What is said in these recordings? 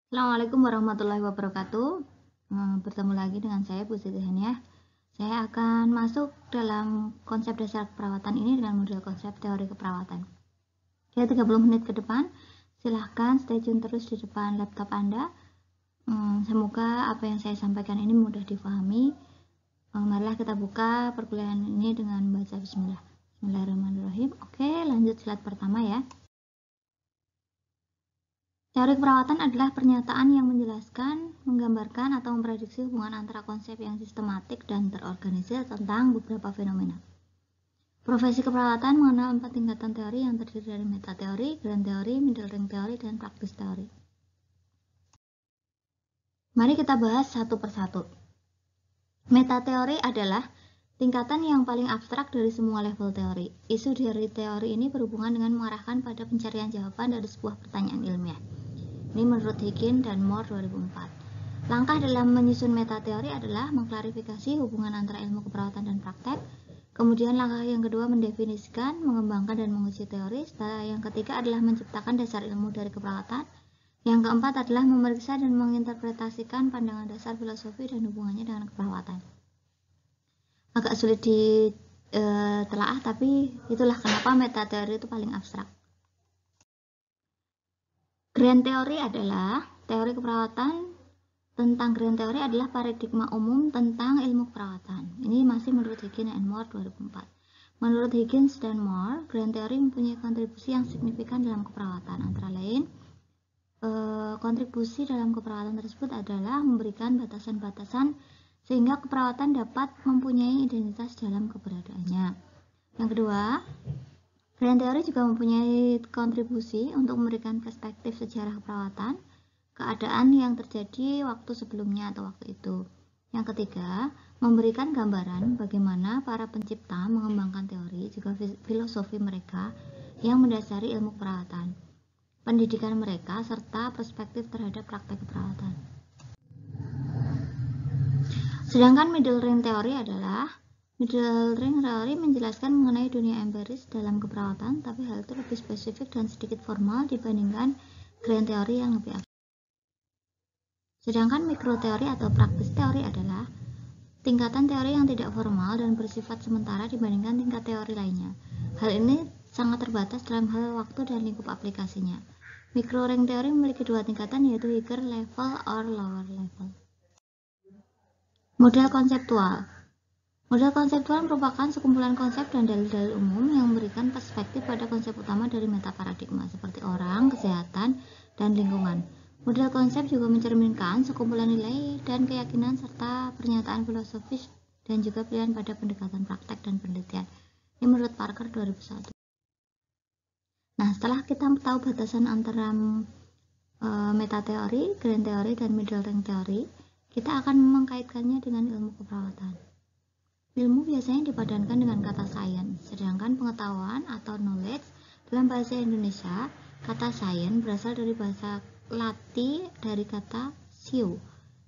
Assalamualaikum warahmatullahi wabarakatuh. Bertemu lagi dengan saya Bu Siti Haniah. Saya akan masuk dalam konsep dasar keperawatan ini dengan model konsep teori keperawatan. Ya, 30 menit ke depan, silahkan stay tune terus di depan laptop Anda. Semoga apa yang saya sampaikan ini mudah difahami. Marilah kita buka perkuliahan ini dengan baca bismillah. Bismillahirrahmanirrahim. Oke, lanjut slide pertama ya. Teori keperawatan adalah pernyataan yang menjelaskan, menggambarkan, atau memprediksi hubungan antara konsep yang sistematik dan terorganisir tentang beberapa fenomena. Profesi keperawatan mengenal 4 tingkatan teori yang terdiri dari metateori, grand teori, middle range teori, dan practice teori. Mari kita bahas satu persatu. Metateori adalah tingkatan yang paling abstrak dari semua level teori. Isu dari teori ini berhubungan dengan mengarahkan pada pencarian jawaban dari sebuah pertanyaan ilmiah. Ini menurut Higgins dan Moore 2004. Langkah dalam menyusun metateori adalah mengklarifikasi hubungan antara ilmu keperawatan dan praktek. Kemudian langkah yang kedua mendefinisikan, mengembangkan, dan menguji teori. Setelah yang ketiga adalah menciptakan dasar ilmu dari keperawatan. Yang keempat adalah memeriksa dan menginterpretasikan pandangan dasar filosofi dan hubungannya dengan keperawatan. Agak sulit ditelaah, tapi itulah kenapa metateori itu paling abstrak. Grand teori adalah teori keperawatan. Tentang grand teori adalah paradigma umum tentang ilmu keperawatan. Ini masih menurut Higgins dan Moore 2004. Menurut Higgins dan Moore, grand teori mempunyai kontribusi yang signifikan dalam keperawatan. Antara lain, kontribusi dalam keperawatan tersebut adalah memberikan batasan-batasan sehingga keperawatan dapat mempunyai identitas dalam keberadaannya. Yang kedua, grand teori juga mempunyai kontribusi untuk memberikan perspektif sejarah keperawatan, keadaan yang terjadi waktu sebelumnya atau waktu itu. Yang ketiga, memberikan gambaran bagaimana para pencipta mengembangkan teori juga filosofi mereka yang mendasari ilmu keperawatan, pendidikan mereka, serta perspektif terhadap praktek keperawatan. Sedangkan middle range teori adalah middle range teori menjelaskan mengenai dunia empiris dalam keperawatan, tapi hal itu lebih spesifik dan sedikit formal dibandingkan grand teori yang lebih abstrak. Sedangkan mikroteori atau praktis teori adalah tingkatan teori yang tidak formal dan bersifat sementara dibandingkan tingkat teori lainnya. Hal ini sangat terbatas dalam hal waktu dan lingkup aplikasinya. Micro range teori memiliki dua tingkatan, yaitu higher level or lower level. Model konseptual. Model konseptual merupakan sekumpulan konsep dan dalil-dalil umum yang memberikan perspektif pada konsep utama dari metaparadigma seperti orang, kesehatan, dan lingkungan. Model konsep juga mencerminkan sekumpulan nilai dan keyakinan serta pernyataan filosofis dan juga pilihan pada pendekatan praktek dan penelitian. Ini menurut Parker 2001. Nah, setelah kita tahu batasan antara metateori, grand teori, dan middle range teori, kita akan mengkaitkannya dengan ilmu keperawatan. Ilmu biasanya dipadankan dengan kata science, sedangkan pengetahuan atau knowledge dalam bahasa Indonesia, kata science berasal dari bahasa Latin dari kata sciu,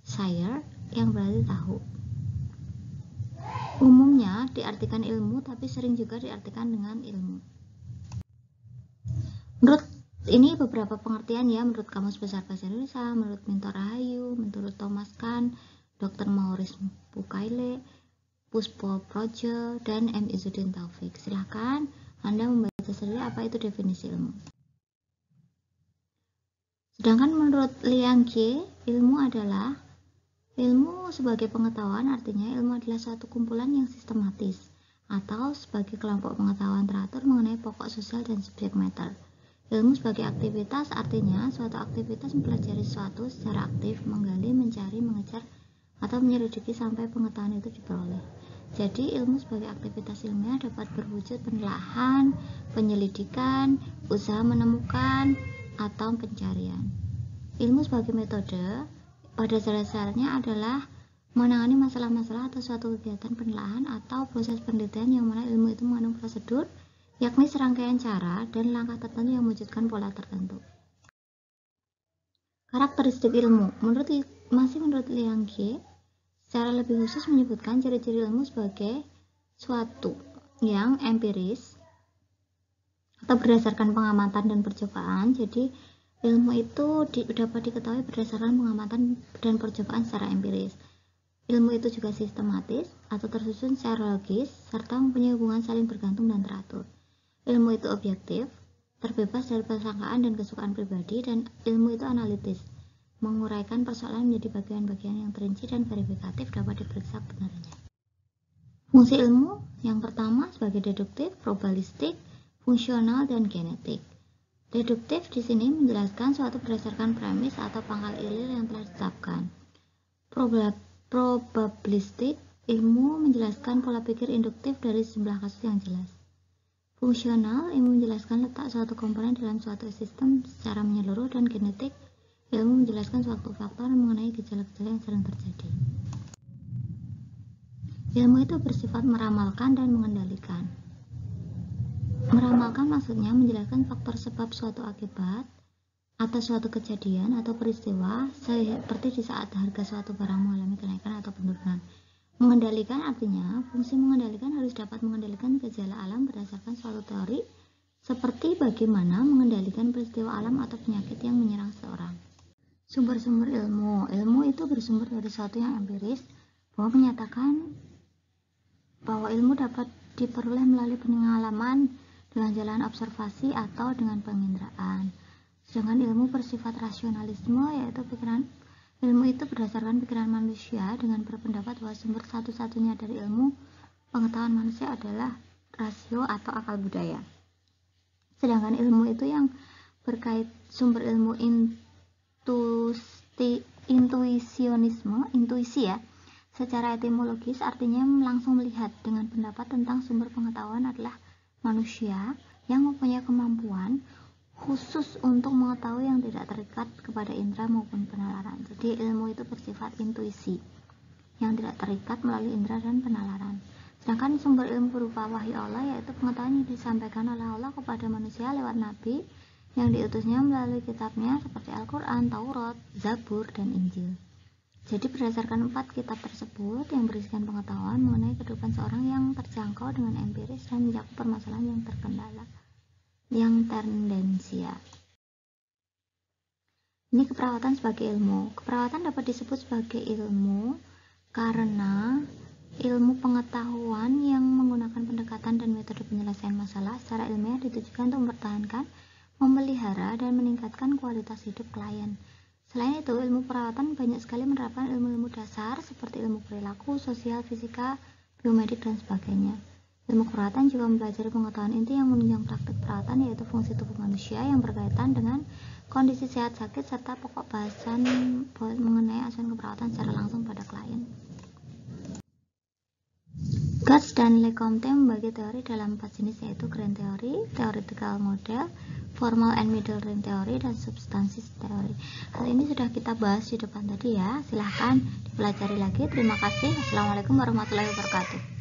sciere, yang berarti tahu. Umumnya diartikan ilmu, tapi sering juga diartikan dengan ilmu. Menurut ini beberapa pengertian ya, menurut Kamus Besar Bahasa Indonesia, menurut Minto Rahayu, menurut Thomas Kahn, Dr. Maurice Bucaille, Puspo Projo, dan M. Izzuddin Taufik. Silahkan Anda membaca sendiri apa itu definisi ilmu. Sedangkan menurut Liang Qie, ilmu adalah ilmu sebagai pengetahuan, artinya ilmu adalah suatu kumpulan yang sistematis atau sebagai kelompok pengetahuan teratur mengenai pokok sosial dan subjek matter. Ilmu sebagai aktivitas, artinya suatu aktivitas mempelajari sesuatu secara aktif, menggali, mencari, mengejar, atau menyelidiki sampai pengetahuan itu diperoleh. Jadi ilmu sebagai aktivitas ilmiah dapat berwujud penelaahan, penyelidikan, usaha menemukan, atau pencarian. Ilmu sebagai metode pada dasarnya adalah menangani masalah-masalah atau suatu kegiatan penelaahan atau proses penelitian yang mana ilmu itu mengandung prosedur, yakni serangkaian cara dan langkah tertentu yang mewujudkan pola tertentu. Karakteristik ilmu masih menurut Liang Qie, secara lebih khusus menyebutkan ciri-ciri ilmu sebagai suatu yang empiris atau berdasarkan pengamatan dan percobaan. Jadi Ilmu itu dapat diketahui berdasarkan pengamatan dan percobaan secara empiris. Ilmu itu juga sistematis atau tersusun secara logis serta mempunyai hubungan saling bergantung dan teratur. Ilmu itu objektif, terbebas dari persangkaan dan kesukaan pribadi, dan ilmu itu analitis, menguraikan persoalan menjadi bagian-bagian yang terinci dan verifikatif dapat diperiksa kebenarannya. Fungsi ilmu yang pertama sebagai deduktif, probabilistik, fungsional, dan genetik. Deduktif di sini menjelaskan suatu berdasarkan premis atau pangkal ilir yang telah ditetapkan. Probabilistik ilmu menjelaskan pola pikir induktif dari sejumlah kasus yang jelas. Fungsional ilmu menjelaskan letak suatu komponen dalam suatu sistem secara menyeluruh, dan genetik ilmu menjelaskan suatu faktor mengenai gejala-gejala yang sering terjadi. Ilmu itu bersifat meramalkan dan mengendalikan. Meramalkan maksudnya menjelaskan faktor sebab suatu akibat atau suatu kejadian atau peristiwa, seperti di saat harga suatu barang mengalami kenaikan atau penurunan. Mengendalikan artinya fungsi mengendalikan harus dapat mengendalikan gejala alam berdasarkan suatu teori, seperti bagaimana mengendalikan peristiwa alam atau penyakit yang menyerang seseorang. Sumber-sumber ilmu. Ilmu itu bersumber dari sesuatu yang empiris, bahwa menyatakan bahwa ilmu dapat diperoleh melalui pengalaman dengan jalan observasi atau dengan penginderaan. Sedangkan ilmu bersifat rasionalisme, yaitu ilmu itu berdasarkan pikiran manusia dengan berpendapat bahwa sumber satu-satunya dari ilmu pengetahuan manusia adalah rasio atau akal budaya. Sedangkan ilmu itu yang berkait sumber ilmu intuisi ya, secara etimologis artinya langsung melihat, dengan pendapat tentang sumber pengetahuan adalah manusia yang mempunyai kemampuan khusus untuk mengetahui yang tidak terikat kepada indera maupun penalaran. Jadi ilmu itu bersifat intuisi yang tidak terikat melalui indera dan penalaran. Sedangkan sumber ilmu berupa wahyu Allah, yaitu pengetahuan yang disampaikan oleh Allah kepada manusia lewat nabi yang diutusnya melalui kitabnya seperti Al-Quran, Taurat, Zabur, dan Injil. Jadi berdasarkan 4 kitab tersebut yang berisikan pengetahuan mengenai kehidupan seorang yang terjangkau dengan empiris dan mencakup permasalahan yang terkendala, yang tendensial. Ini keperawatan sebagai ilmu. Keperawatan dapat disebut sebagai ilmu karena ilmu pengetahuan yang menggunakan pendekatan dan metode penyelesaian masalah secara ilmiah ditujukan untuk mempertahankan, memelihara, dan meningkatkan kualitas hidup klien. Selain itu, ilmu perawatan banyak sekali menerapkan ilmu-ilmu dasar seperti ilmu perilaku, sosial, fisika, biomedik, dan sebagainya. Ilmu keperawatan juga mempelajari pengetahuan inti yang menunjang praktik perawatan, yaitu fungsi tubuh manusia yang berkaitan dengan kondisi sehat sakit, serta pokok bahasan mengenai asuhan keperawatan secara langsung pada klien. Gatz dan Lecomte membagi teori dalam 4 jenis, yaitu grand theory, theoretical model, formal and middle range theory, dan substantive theory. Hal ini sudah kita bahas di depan tadi ya, silahkan dipelajari lagi. Terima kasih. Assalamualaikum warahmatullahi wabarakatuh.